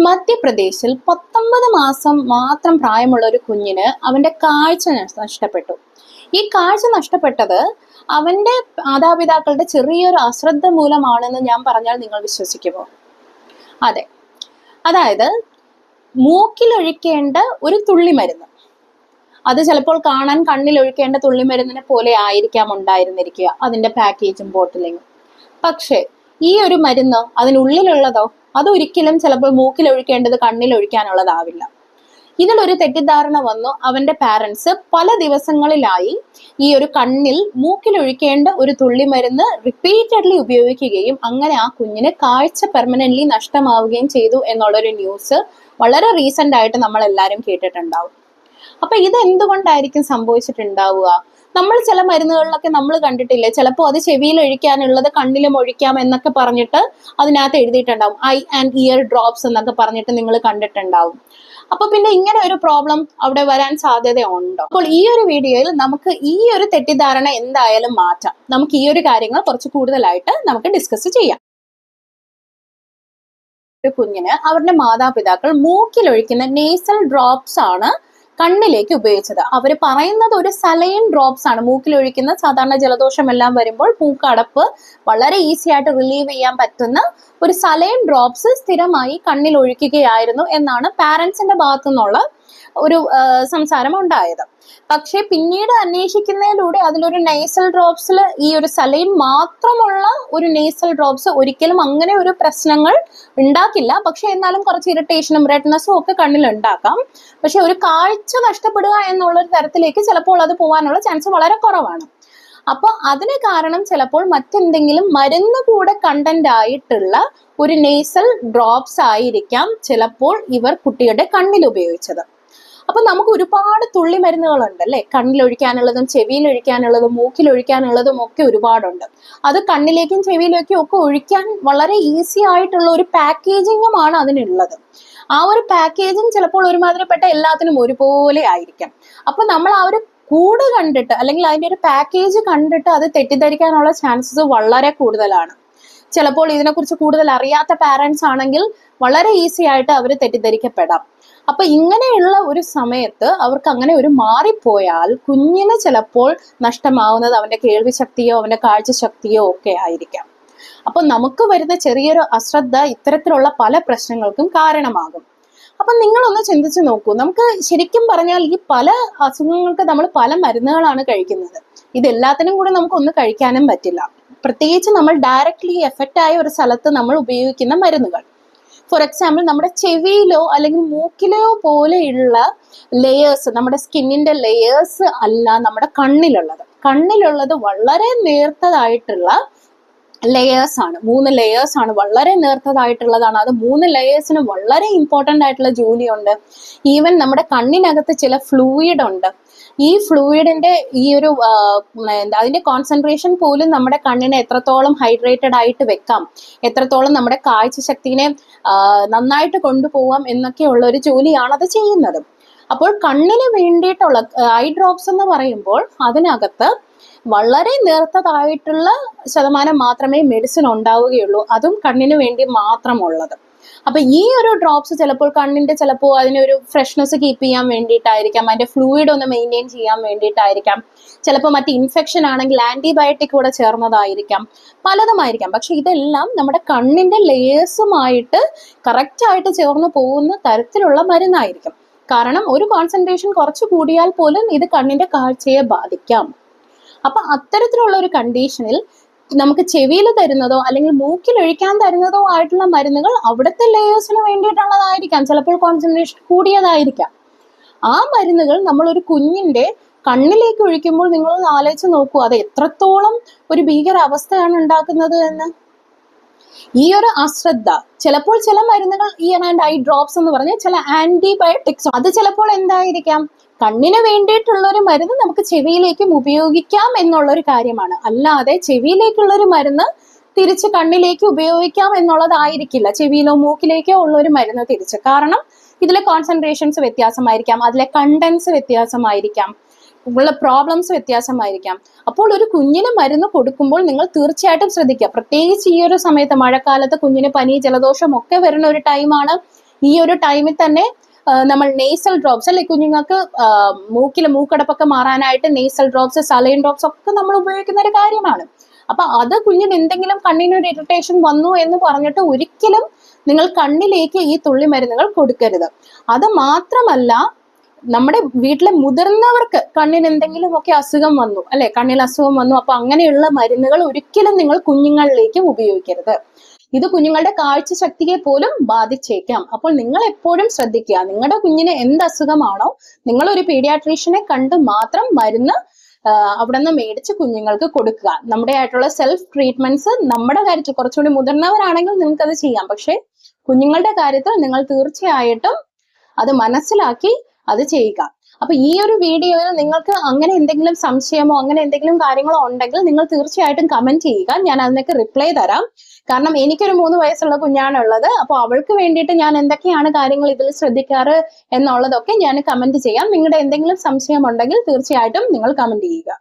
മധ്യപ്രദേശിൽ 19 മാസം മാത്രം പ്രായമുള്ള ഒരു കുഞ്ഞിന് അവന്റെ കാഴ്ച നഷ്ടപ്പെട്ടു. ഈ കാഴ്ച നഷ്ടപ്പെട്ടത് അവന്റെ മാതാപിതാക്കളുടെ ചെറിയൊരു അശ്രദ്ധ മൂലമാണെന്ന് ഞാൻ പറഞ്ഞാൽ നിങ്ങൾ വിശ്വസിക്കുമോ? അതെ, അതായത് മൂക്കിലൊഴിക്കേണ്ട ഒരു തുള്ളി മരുന്ന്, അത് ചിലപ്പോൾ കാണാൻ കണ്ണിൽ ഒഴിക്കേണ്ട തുള്ളിമരുന്നിനെ പോലെ ആയിരിക്കാം ഉണ്ടായിരുന്നിരിക്കുക അതിന്റെ പാക്കേജും ബോട്ടിലിങ്ങും. പക്ഷേ ഈ ഒരു മരുന്ന് അതിനുള്ളിലുള്ളതോ അതൊരിക്കലും ചിലപ്പോൾ മൂക്കിൽ ഒഴിക്കേണ്ടത് കണ്ണിൽ ഒഴിക്കാനുള്ളതാവില്ല. ഇതിലൊരു തെറ്റിദ്ധാരണ വന്നു. അവന്റെ പാരൻസ് പല ദിവസങ്ങളിലായി ഈ ഒരു കണ്ണിൽ മൂക്കിലൊഴിക്കേണ്ട ഒരു തുള്ളിമരുന്ന് റിപ്പീറ്റഡ്ലി ഉപയോഗിക്കുകയും അങ്ങനെ ആ കുഞ്ഞിന് കാഴ്ച പെർമനന്റ്ലി നഷ്ടമാവുകയും ചെയ്തു എന്നുള്ളൊരു ന്യൂസ് വളരെ റീസെന്റ് ആയിട്ട് നമ്മൾ എല്ലാവരും കേട്ടിട്ടുണ്ടാവും. അപ്പൊ ഇത് എന്തുകൊണ്ടായിരിക്കും സംഭവിച്ചിട്ടുണ്ടാവുക? നമ്മൾ ചില മരുന്നുകളിലൊക്കെ നമ്മൾ കണ്ടിട്ടില്ലേ, ചിലപ്പോൾ അത് ചെവിയിൽ ഒഴിക്കാനുള്ളത് കണ്ണിലും ഒഴിക്കാം എന്നൊക്കെ പറഞ്ഞിട്ട് അതിനകത്ത് എഴുതിയിട്ടുണ്ടാവും. ഐ ആൻഡ് ഇയർ ഡ്രോപ്സ് എന്നൊക്കെ പറഞ്ഞിട്ട് നിങ്ങൾ കണ്ടിട്ടുണ്ടാവും. അപ്പൊ പിന്നെ ഇങ്ങനെ ഒരു പ്രോബ്ലം അവിടെ വരാൻ സാധ്യതയുണ്ടോ? അപ്പോൾ ഈ ഒരു വീഡിയോയിൽ നമുക്ക് ഈ ഒരു തെറ്റിദ്ധാരണ എന്തായാലും മാറ്റാം. നമുക്ക് ഈ ഒരു കാര്യങ്ങൾ കുറച്ച് കൂടുതലായിട്ട് നമുക്ക് ഡിസ്കസ് ചെയ്യാം. ഒരു കുഞ്ഞിന് അവരുടെ മാതാപിതാക്കൾ മൂക്കിലൊഴിക്കുന്ന നേസൽ ഡ്രോപ്സ് ആണ് കണ്ണിലേക്ക് ഉപയോഗിച്ചത്. അവർ പറയുന്നത് ഒരു സലൈൻ ഡ്രോപ്സ് ആണ്. മൂക്കിലൊഴിക്കുന്ന സാധാരണ ജലദോഷം എല്ലാം വരുമ്പോൾ മൂക്കടപ്പ് വളരെ ഈസി ആയിട്ട് റിലീവ് ചെയ്യാൻ പറ്റുന്ന ഒരു സലൈൻ ഡ്രോപ്സ് സ്ഥിരമായി കണ്ണിൽ ഒഴിക്കുകയായിരുന്നു എന്നാണ് പാരന്റ്സിന്റെ ഭാഗത്തു നിന്നുള്ള ഒരു സംസാരം ഉണ്ടായത്. പക്ഷെ പിന്നീട് അന്വേഷിക്കുന്നതിലൂടെ അതിലൊരു നേസൽ ഡ്രോപ്സിൽ ഈ ഒരു സലൈൻ മാത്രമുള്ള ഒരു നേസൽ ഡ്രോപ്സ് ഒരിക്കലും അങ്ങനെ ഒരു പ്രശ്നങ്ങൾ ഉണ്ടാക്കില്ല. പക്ഷെ എന്നാലും കുറച്ച് ഇറിറ്റേഷനും റെഡ്നെസ്സും ഒക്കെ കണ്ണിൽ ഉണ്ടാക്കാം. പക്ഷെ ഒരു കാഴ്ച നഷ്ടപ്പെടുക എന്നുള്ളൊരു തരത്തിലേക്ക് ചിലപ്പോൾ അത് പോകാനുള്ള ചാൻസ് വളരെ കുറവാണ്. അപ്പൊ അതിന് കാരണം ചിലപ്പോൾ മറ്റെന്തെങ്കിലും മരുന്ന് കൂടെ കണ്ടന്റ് ആയിട്ടുള്ള ഒരു നേസൽ ഡ്രോപ്സ് ആയിരിക്കാം ചിലപ്പോൾ ഇവർ കുട്ടിയുടെ കണ്ണിൽ ഉപയോഗിച്ചത്. അപ്പൊ നമുക്ക് ഒരുപാട് തുള്ളി മരുന്നുകളുണ്ട് അല്ലെ, കണ്ണിലൊഴിക്കാനുള്ളതും ചെവിയിലൊഴിക്കാനുള്ളതും മൂക്കിലൊഴിക്കാനുള്ളതും ഒക്കെ ഒരുപാടുണ്ട്. അത് കണ്ണിലേക്കും ചെവിയിലേക്കും ഒക്കെ ഒഴിക്കാൻ വളരെ ഈസി ആയിട്ടുള്ള ഒരു പാക്കേജിങ്ങുമാണ് അതിനുള്ളത്. ആ ഒരു പാക്കേജിങ് ചിലപ്പോൾ ഒരുമാതിരിപ്പെട്ട എല്ലാത്തിനും ഒരുപോലെ ആയിരിക്കാം. അപ്പൊ നമ്മൾ ആ ഒരു കൂട് കണ്ടിട്ട് അല്ലെങ്കിൽ അതിന്റെ ഒരു പാക്കേജ് കണ്ടിട്ട് അത് തെറ്റിദ്ധരിക്കാനുള്ള ചാൻസസ് വളരെ കൂടുതലാണ്. ചിലപ്പോൾ ഇതിനെക്കുറിച്ച് കൂടുതൽ അറിയാത്ത പാരന്റ്സ് ആണെങ്കിൽ വളരെ ഈസി ആയിട്ട് അവർ തെറ്റിദ്ധരിക്കപ്പെടാം. അപ്പൊ ഇങ്ങനെയുള്ള ഒരു സമയത്ത് അവർക്ക് അങ്ങനെ ഒരു മാറിപ്പോയാൽ കുഞ്ഞിന് ചിലപ്പോൾ നഷ്ടമാവുന്നത് അവന്റെ കേൾവി ശക്തിയോ അവന്റെ കാഴ്ച ശക്തിയോ ഒക്കെ ആയിരിക്കാം. അപ്പൊ നമുക്ക് വരുന്ന ചെറിയൊരു അശ്രദ്ധ ഇത്തരത്തിലുള്ള പല പ്രശ്നങ്ങൾക്കും കാരണമാകും. അപ്പൊ നിങ്ങളൊന്ന് ചിന്തിച്ചു നോക്കൂ. നമുക്ക് ശരിക്കും പറഞ്ഞാൽ ഈ പല അസുഖങ്ങൾക്ക് നമ്മൾ പല മരുന്നുകളാണ് കഴിക്കുന്നത്. ഇതെല്ലാത്തിനും കൂടി നമുക്ക് ഒന്ന് കഴിക്കാനും പറ്റില്ല. പ്രത്യേകിച്ച് നമ്മൾ ഡയറക്ട്ലി എഫക്റ്റ് ആയ ഒരു സ്ഥലത്ത് നമ്മൾ ഉപയോഗിക്കുന്ന മരുന്നുകൾ. ഫോർ എക്സാമ്പിൾ നമ്മുടെ ചെവിയിലോ അല്ലെങ്കിൽ മൂക്കിലോ പോലെയുള്ള ലെയേഴ്സ്, നമ്മുടെ സ്കിന്നിന്റെ ലെയേഴ്സ് അല്ല നമ്മുടെ കണ്ണിലുള്ളത് വളരെ നേർത്തതായിട്ടുള്ള ലെയേഴ്സ് ആണ്. 3 ലെയേഴ്സ് ആണ്, വളരെ നേർത്തതായിട്ടുള്ളതാണ്. അത് 3 ലെയേഴ്സിന് വളരെ ഇമ്പോർട്ടൻ്റ് ആയിട്ടുള്ള ജോലിയുണ്ട്. ഈവൻ നമ്മുടെ കണ്ണിനകത്ത് ചില ഫ്ലൂയിഡ് ഉണ്ട്. ഈ ഫ്ലൂയിഡിന്റെ ഈ ഒരു അതിന്റെ കോൺസെൻട്രേഷൻ പോലും നമ്മുടെ കണ്ണിനെ എത്രത്തോളം ഹൈഡ്രേറ്റഡ് ആയിട്ട് വെക്കാം, എത്രത്തോളം നമ്മുടെ കാഴ്ച ശക്തിനെ നന്നായിട്ട് കൊണ്ടുപോകാം എന്നൊക്കെയുള്ള ഒരു ജോലിയാണ് അത് ചെയ്യുന്നത്. അപ്പോൾ കണ്ണിന് വേണ്ടിയിട്ടുള്ള ഐ ഡ്രോപ്സ് എന്ന് പറയുമ്പോൾ അതിനകത്ത് വളരെ നേർത്തതായിട്ടുള്ള ശതമാനം മാത്രമേ മെഡിസിൻ ഉണ്ടാവുകയുള്ളൂ, അതും കണ്ണിന് വേണ്ടി മാത്രമുള്ളത്. അപ്പൊ ഈ ഒരു ഡ്രോപ്സ് ചിലപ്പോൾ കണ്ണിന്റെ ചിലപ്പോൾ അതിനൊരു ഫ്രഷ്നെസ് കീപ്പ് ചെയ്യാൻ വേണ്ടിയിട്ടായിരിക്കാം, അതിന്റെ ഫ്ലൂയിഡ് ഒന്ന് മെയിൻറ്റെയിൻ ചെയ്യാൻ വേണ്ടിയിട്ടായിരിക്കാം, ചിലപ്പോൾ മറ്റ് ഇൻഫെക്ഷൻ ആണെങ്കിൽ ആന്റിബയോട്ടിക് കൂടെ ചേർന്നതായിരിക്കാം, പലതുമായിരിക്കാം. പക്ഷെ ഇതെല്ലാം നമ്മുടെ കണ്ണിന്റെ ലെയേഴ്സുമായിട്ട് കറക്റ്റ് ആയിട്ട് ചേർന്ന് പോകുന്ന തരത്തിലുള്ള മരുന്നായിരിക്കും. കാരണം ഒരു കോൺസെൻട്രേഷൻ കുറച്ച് കൂടിയാൽ പോലും ഇത് കണ്ണിന്റെ കാഴ്ചയെ ബാധിക്കാം. അപ്പൊ അത്തരത്തിലുള്ള ഒരു കണ്ടീഷനിൽ നമുക്ക് ചെവിയിൽ തരുന്നതോ അല്ലെങ്കിൽ മൂക്കിൽ ഒഴിക്കാൻ തരുന്നതോ ആയിട്ടുള്ള മരുന്നുകൾ അവിടുത്തെ ലെയേഴ്സിന് വേണ്ടിയിട്ടുള്ളതായിരിക്കാം, ചിലപ്പോൾ കോൺസെൻട്രേഷൻ കൂടിയതായിരിക്കാം. ആ മരുന്നുകൾ നമ്മൾ ഒരു കുഞ്ഞിന്റെ കണ്ണിലേക്ക് ഒഴിക്കുമ്പോൾ നിങ്ങൾ ആലോചിച്ച് നോക്കൂ, അത് എത്രത്തോളം ഒരു ഭീകര അവസ്ഥയാണ് ഉണ്ടാക്കുന്നത് എന്ന്. ഈ ഒരു അശ്രദ്ധ, ചിലപ്പോൾ ചില മരുന്നുകൾ ഈ ആൻഡ് ഐ ഡ്രോപ്സ് എന്ന് പറഞ്ഞ ചില ആന്റിബയോട്ടിക്സ്, അത് ചിലപ്പോൾ എന്തായിരിക്കാം, കണ്ണിന് വേണ്ടിയിട്ടുള്ള ഒരു മരുന്ന് നമുക്ക് ചെവിയിലേക്കും ഉപയോഗിക്കാം എന്നുള്ളൊരു കാര്യമാണ്. അല്ലാതെ ചെവിയിലേക്കുള്ളൊരു മരുന്ന് തിരിച്ച് കണ്ണിലേക്ക് ഉപയോഗിക്കാം എന്നുള്ളതായിരിക്കില്ല. ചെവിയിലോ മൂക്കിലേക്കോ ഉള്ളൊരു മരുന്ന് തിരിച്ച്. കാരണം ഇതിലെ കോൺസെൻട്രേഷൻസ് വ്യത്യാസമായിരിക്കാം, അതിലെ കണ്ടൻസ് വ്യത്യാസമായിരിക്കാം, ഉള്ള പ്രോബ്ലംസ് വ്യത്യാസമായിരിക്കാം. അപ്പോൾ ഒരു കുഞ്ഞിന് മരുന്ന് കൊടുക്കുമ്പോൾ നിങ്ങൾ തീർച്ചയായിട്ടും ശ്രദ്ധിക്കുക. പ്രത്യേകിച്ച് ഈ ഒരു സമയത്ത് മഴക്കാലത്ത് കുഞ്ഞിന് പനി ജലദോഷം ഒക്കെ വരുന്ന ഒരു ടൈമാണ്. ഈ ഒരു ടൈമിൽ തന്നെ നമ്മൾ നെയ്സൽ ഡ്രോപ്സ് അല്ലെ കുഞ്ഞുങ്ങൾക്ക് മൂക്കടപ്പൊക്കെ മാറാനായിട്ട് നെയ്സൽ ഡ്രോപ്സ്, സലൈൻ ഡ്രോപ്സ് ഒക്കെ നമ്മൾ ഉപയോഗിക്കുന്ന ഒരു കാര്യമാണ്. അപ്പൊ അത് കുഞ്ഞിന് എന്തെങ്കിലും കണ്ണിനൊരു ഇറിറ്റേഷൻ വന്നു എന്ന് പറഞ്ഞിട്ട് ഒരിക്കലും നിങ്ങൾ കണ്ണിലേക്ക് ഈ തുള്ളി മരുന്നുകൾ കൊടുക്കരുത്. അത് മാത്രമല്ല, നമ്മുടെ വീട്ടിലെ മുതിർന്നവർക്ക് കണ്ണിന് എന്തെങ്കിലും ഒക്കെ അസുഖം വന്നു അല്ലെ, കണ്ണിൽ അസുഖം വന്നു, അപ്പൊ അങ്ങനെയുള്ള മരുന്നുകൾ ഒരിക്കലും നിങ്ങൾ കുഞ്ഞുങ്ങളിലേക്ക് ഉപയോഗിക്കരുത്. ഇത് കുഞ്ഞുങ്ങളുടെ കാഴ്ച ശക്തിയെ പോലും ബാധിച്ചേക്കാം. അപ്പോൾ നിങ്ങൾ എപ്പോഴും ശ്രദ്ധിക്കുക, നിങ്ങളുടെ കുഞ്ഞിന് എന്ത് അസുഖമാണോ നിങ്ങൾ ഒരു പീഡിയാട്രീഷ്യനെ കണ്ട് മാത്രം മരുന്ന് അവിടെ നിന്ന് മേടിച്ച് കുഞ്ഞുങ്ങൾക്ക് കൊടുക്കുക. നമ്മുടെ ആയിട്ടുള്ള സെൽഫ് ട്രീറ്റ്മെന്റ്സ് നമ്മുടെ കാര്യത്തിൽ കുറച്ചുകൂടി മുതിർന്നവരാണെങ്കിൽ നിങ്ങൾക്ക് അത് ചെയ്യാം. പക്ഷെ കുഞ്ഞുങ്ങളുടെ കാര്യത്തിൽ നിങ്ങൾ തീർച്ചയായിട്ടും അത് മനസ്സിലാക്കി അത് ചെയ്യുക. അപ്പൊ ഈ ഒരു വീഡിയോയിൽ നിങ്ങൾക്ക് അങ്ങനെ എന്തെങ്കിലും സംശയമോ അങ്ങനെ എന്തെങ്കിലും കാര്യങ്ങളോ ഉണ്ടെങ്കിൽ നിങ്ങൾ തീർച്ചയായിട്ടും കമന്റ് ചെയ്യുക. ഞാൻ അതിനൊക്കെ റിപ്ലൈ തരാം. കാരണം എനിക്കൊരു 3 വയസ്സുള്ള കുഞ്ഞാണുള്ളത്. അപ്പോൾ അവൾക്ക് വേണ്ടിയിട്ട് ഞാൻ എന്തൊക്കെയാണ് കാര്യങ്ങൾ ഇതിൽ ശ്രദ്ധിക്കാറ് എന്നുള്ളതൊക്കെ ഞാൻ കമന്റ് ചെയ്യാം. നിങ്ങളുടെ എന്തെങ്കിലും സംശയം ഉണ്ടെങ്കിൽ തീർച്ചയായിട്ടും നിങ്ങൾ കമന്റ് ചെയ്യുക.